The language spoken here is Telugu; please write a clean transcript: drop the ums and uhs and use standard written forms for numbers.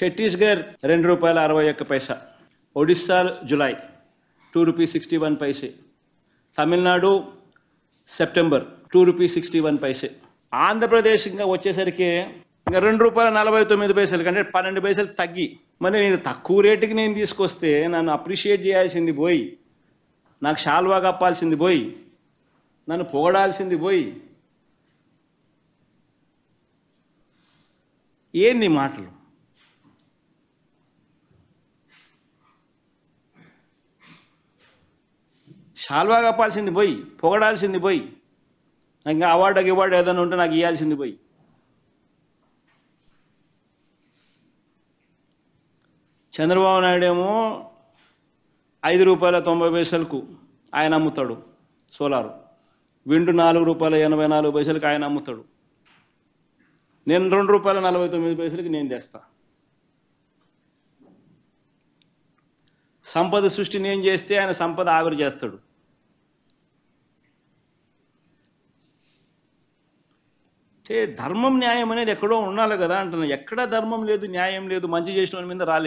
Chhattisgarh ₹2.61, Odisha July ₹2.61, Tamil Nadu September ₹2.61. ఆంధ్రప్రదేశ్ ఇంకా వచ్చేసరికి ఇంకా ₹2.49 కంటే 12 పైసలు తగ్గి, మరి నేను తక్కువ రేటుకి నేను తీసుకొస్తే నన్ను అప్రిషియేట్ చేయాల్సింది పోయి, నాకు శాల్వా కప్పాల్సింది పోయి, నన్ను పొగడాల్సింది పోయి, ఏంది మాటలు? శాల్వా కప్పాల్సింది పోయి, పొగడాల్సింది పోయి, ఇంకా అవార్డు ఏదైనా ఉంటే నాకు ఇవ్వాల్సింది పోయి. చంద్రబాబు నాయుడు ఏమో ₹5.90 ఆయన అమ్ముతాడు సోలారు, విండు ₹4.84 ఆయన అమ్ముతాడు. నేను ₹2.49 నేను తెస్తా. సంపద సృష్టి నేను చేస్తే ఆయన సంపద ఆవిరి చేస్తాడు. అంటే ధర్మం న్యాయం అనేది ఎక్కడో ఉండాలి కదా అంటున్నా. ఎక్కడ ధర్మం లేదు, న్యాయం లేదు, మంచి చేసిన వాళ్ళ మీద రాలేదు.